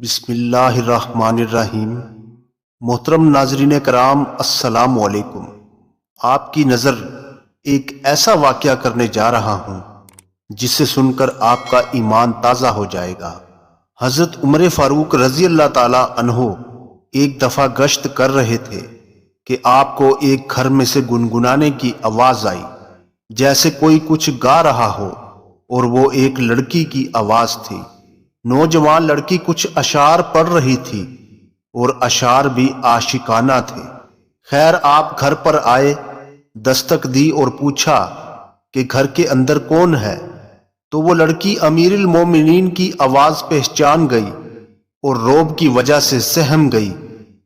بسم اللہ الرحمن الرحیم۔ محترم ناظرین کرام، السلام علیکم۔ آپ کی نظر ایک ایسا واقعہ کرنے جا رہا ہوں جسے سن کر آپ کا ایمان تازہ ہو جائے گا۔ حضرت عمر فاروق رضی اللہ تعالی عنہ ایک دفعہ گشت کر رہے تھے کہ آپ کو ایک گھر میں سے گنگنانے کی آواز آئی، جیسے کوئی کچھ گا رہا ہو، اور وہ ایک لڑکی کی آواز تھی۔ نوجوان لڑکی کچھ اشعار پڑھ رہی تھی اور اشعار بھی عاشقانہ تھے۔ خیر، آپ گھر پر آئے، دستک دی اور پوچھا کہ گھر کے اندر کون ہے؟ تو وہ لڑکی امیر المومنین کی آواز پہچان گئی اور رعب کی وجہ سے سہم گئی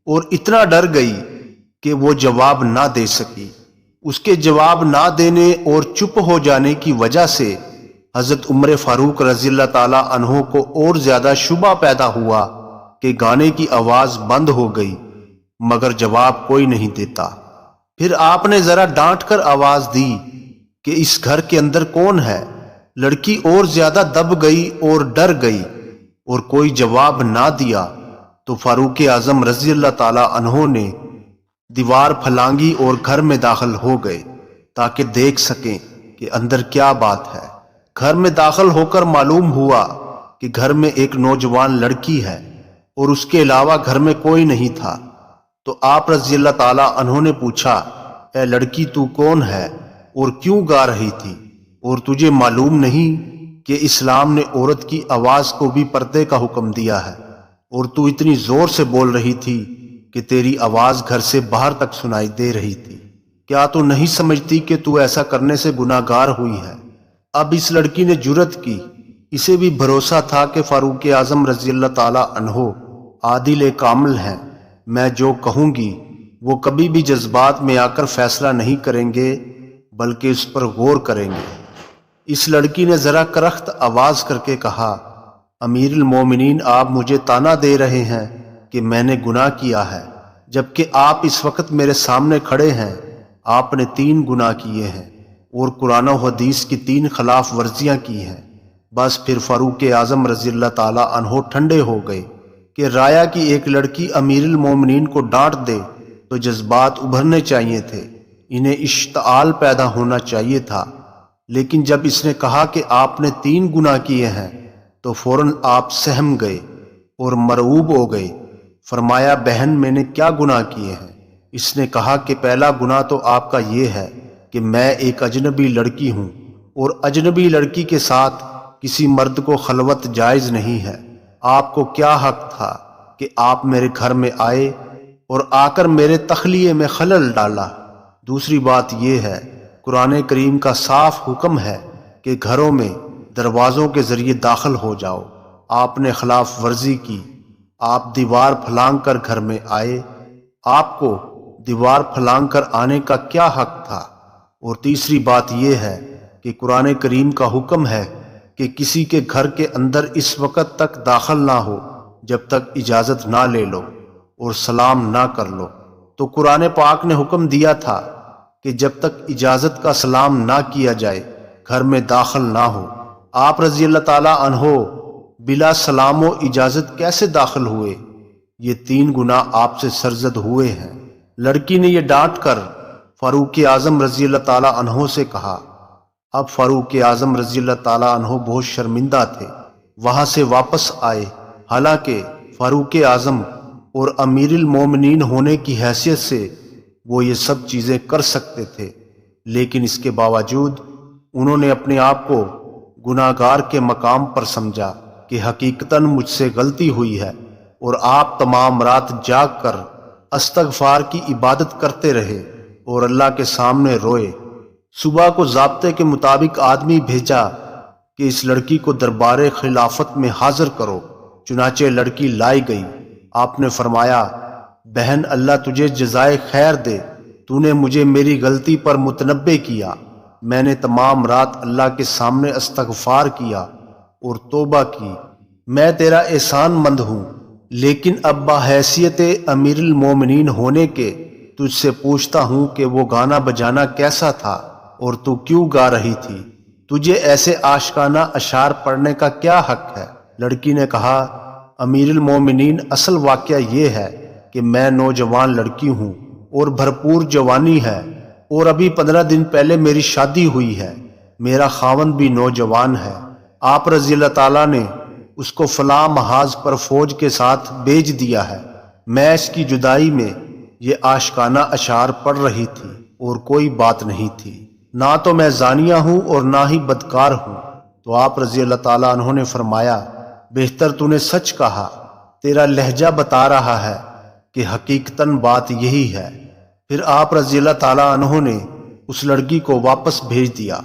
اور اتنا ڈر گئی کہ وہ جواب نہ دے سکی۔ اس کے جواب نہ دینے اور چپ ہو جانے کی وجہ سے حضرت عمر فاروق رضی اللہ تعالی عنہ کو اور زیادہ شبہ پیدا ہوا کہ گانے کی آواز بند ہو گئی، مگر جواب کوئی نہیں دیتا۔ پھر آپ نے ذرا ڈانٹ کر آواز دی کہ اس گھر کے اندر کون ہے؟ لڑکی اور زیادہ دب گئی اور ڈر گئی اور کوئی جواب نہ دیا۔ تو فاروق اعظم رضی اللہ تعالی عنہ نے دیوار پھلانگی اور گھر میں داخل ہو گئے تاکہ دیکھ سکیں کہ اندر کیا بات ہے۔ گھر میں داخل ہو کر معلوم ہوا کہ گھر میں ایک نوجوان لڑکی ہے اور اس کے علاوہ گھر میں کوئی نہیں تھا۔ تو آپ رضی اللہ تعالی عنہ نے پوچھا، اے لڑکی، تو کون ہے اور کیوں گا رہی تھی؟ اور تجھے معلوم نہیں کہ اسلام نے عورت کی آواز کو بھی پردے کا حکم دیا ہے، اور تو اتنی زور سے بول رہی تھی کہ تیری آواز گھر سے باہر تک سنائی دے رہی تھی۔ کیا تو نہیں سمجھتی کہ تو ایسا کرنے سے گناہگار ہوئی ہے؟ اب اس لڑکی نے جرت کی۔ اسے بھی بھروسہ تھا کہ فاروق اعظم رضی اللہ تعالی عنہ عادل کامل ہیں، میں جو کہوں گی وہ کبھی بھی جذبات میں آ کر فیصلہ نہیں کریں گے بلکہ اس پر غور کریں گے۔ اس لڑکی نے ذرا کرخت آواز کر کے کہا، امیر المومنین، آپ مجھے تانا دے رہے ہیں کہ میں نے گناہ کیا ہے، جبکہ آپ اس وقت میرے سامنے کھڑے ہیں۔ آپ نے 3 گناہ کیے ہیں اور قرآن و حدیث کی 3 خلاف ورزیاں کی ہیں۔ بس پھر فاروق اعظم رضی اللہ تعالی عنہ ٹھنڈے ہو گئے کہ رایا کی ایک لڑکی امیر المومنین کو ڈانٹ دے تو جذبات ابھرنے چاہیے تھے، انہیں اشتعال پیدا ہونا چاہیے تھا۔ لیکن جب اس نے کہا کہ آپ نے 3 گناہ کیے ہیں تو فوراً آپ سہم گئے اور مرعوب ہو گئے۔ فرمایا، بہن، میں نے کیا گناہ کیے ہیں؟ اس نے کہا کہ پہلا گناہ تو آپ کا یہ ہے کہ میں ایک اجنبی لڑکی ہوں اور اجنبی لڑکی کے ساتھ کسی مرد کو خلوت جائز نہیں ہے۔ آپ کو کیا حق تھا کہ آپ میرے گھر میں آئے اور آ کر میرے تخلیے میں خلل ڈالا؟ دوسری بات یہ ہے، قرآن کریم کا صاف حکم ہے کہ گھروں میں دروازوں کے ذریعے داخل ہو جاؤ۔ آپ نے خلاف ورزی کی، آپ دیوار پھلانگ کر گھر میں آئے۔ آپ کو دیوار پھلانگ کر آنے کا کیا حق تھا؟ اور تیسری بات یہ ہے کہ قرآن کریم کا حکم ہے کہ کسی کے گھر کے اندر اس وقت تک داخل نہ ہو جب تک اجازت نہ لے لو اور سلام نہ کر لو۔ تو قرآن پاک نے حکم دیا تھا کہ جب تک اجازت کا سلام نہ کیا جائے گھر میں داخل نہ ہو۔ آپ رضی اللہ تعالی عنہ بلا سلام و اجازت کیسے داخل ہوئے؟ یہ 3 گناہ آپ سے سرزد ہوئے ہیں۔ لڑکی نے یہ ڈانٹ کر فاروق اعظم رضی اللہ تعالی عنہ سے کہا۔ اب فاروق اعظم رضی اللہ تعالی عنہ بہت شرمندہ تھے، وہاں سے واپس آئے۔ حالانکہ فاروق اعظم اور امیر المومنین ہونے کی حیثیت سے وہ یہ سب چیزیں کر سکتے تھے، لیکن اس کے باوجود انہوں نے اپنے آپ کو گناہگار کے مقام پر سمجھا کہ حقیقتاً مجھ سے غلطی ہوئی ہے، اور آپ تمام رات جاگ کر استغفار کی عبادت کرتے رہے اور اللہ کے سامنے روئے۔ صبح کو ضابطے کے مطابق آدمی بھیجا کہ اس لڑکی کو دربار خلافت میں حاضر کرو۔ چنانچہ لڑکی لائی گئی۔ آپ نے فرمایا، بہن، اللہ تجھے جزائے خیر دے، تو نے مجھے میری غلطی پر متنبہ کیا۔ میں نے تمام رات اللہ کے سامنے استغفار کیا اور توبہ کی۔ میں تیرا احسان مند ہوں، لیکن اب بحیثیت امیر المومنین ہونے کے تجھ سے پوچھتا ہوں کہ وہ گانا بجانا کیسا تھا اور تو کیوں گا رہی تھی؟ تجھے ایسے عاشقانہ اشعار پڑھنے کا کیا حق ہے؟ لڑکی نے کہا، امیر المومنین، اصل واقعہ یہ ہے کہ میں نوجوان لڑکی ہوں اور بھرپور جوانی ہے، اور ابھی 15 دن پہلے میری شادی ہوئی ہے۔ میرا خاوند بھی نوجوان ہے۔ آپ رضی اللہ تعالیٰ نے اس کو فلاں محاذ پر فوج کے ساتھ بھیج دیا ہے۔ میں اس کی جدائی میں یہ آشکانہ اشعار پڑھ رہی تھی اور کوئی بات نہیں تھی، نہ تو میں زانیہ ہوں اور نہ ہی بدکار ہوں۔ تو آپ رضی اللہ تعالیٰ عنہ نے فرمایا، بہتر تو نے سچ کہا، تیرا لہجہ بتا رہا ہے کہ حقیقتاً بات یہی ہے۔ پھر آپ رضی اللہ تعالیٰ عنہ نے اس لڑکی کو واپس بھیج دیا۔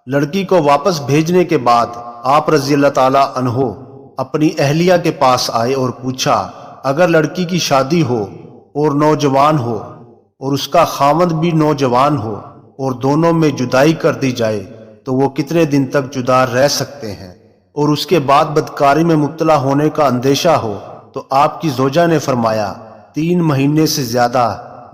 لڑکی کو واپس بھیجنے کے بعد آپ رضی اللہ تعالیٰ عنہ اپنی اہلیہ کے پاس آئے اور پوچھا، اگر لڑکی کی شادی ہو اور نوجوان ہو اور اس کا خاوند بھی نوجوان ہو اور دونوں میں جدائی کر دی جائے تو وہ کتنے دن تک جدا رہ سکتے ہیں؟ اور اس کے بعد بدکاری میں مبتلا ہونے کا اندیشہ ہو تو آپ کی زوجہ نے فرمایا، 3 مہینے سے زیادہ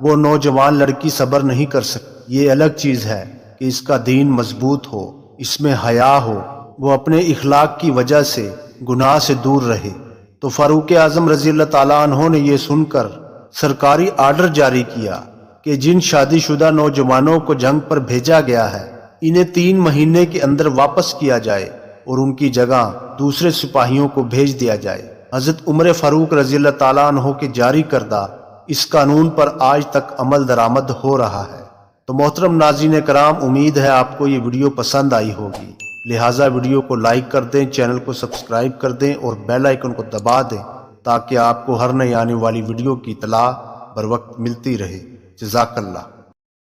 وہ نوجوان لڑکی صبر نہیں کر سکتی۔ یہ الگ چیز ہے کہ اس کا دین مضبوط ہو، اس میں حیا ہو، وہ اپنے اخلاق کی وجہ سے گناہ سے دور رہے۔ تو فاروق اعظم رضی اللہ تعالیٰ عنہ نے یہ سن کر سرکاری آرڈر جاری کیا کہ جن شادی شدہ نوجوانوں کو جنگ پر بھیجا گیا ہے انہیں 3 مہینے کے اندر واپس کیا جائے اور ان کی جگہ دوسرے سپاہیوں کو بھیج دیا جائے۔ حضرت عمر فاروق رضی اللہ تعالیٰ عنہ کے جاری کردہ اس قانون پر آج تک عمل درآمد ہو رہا ہے۔ تو محترم ناظرین کرام، امید ہے آپ کو یہ ویڈیو پسند آئی ہوگی، لہٰذا ویڈیو کو لائک کر دیں، چینل کو سبسکرائب کر دیں اور بیل آئیکن کو دبا دیں تاکہ آپ کو ہر نئی آنے والی ویڈیو کی اطلاع بر وقت ملتی رہے۔ جزاک اللہ۔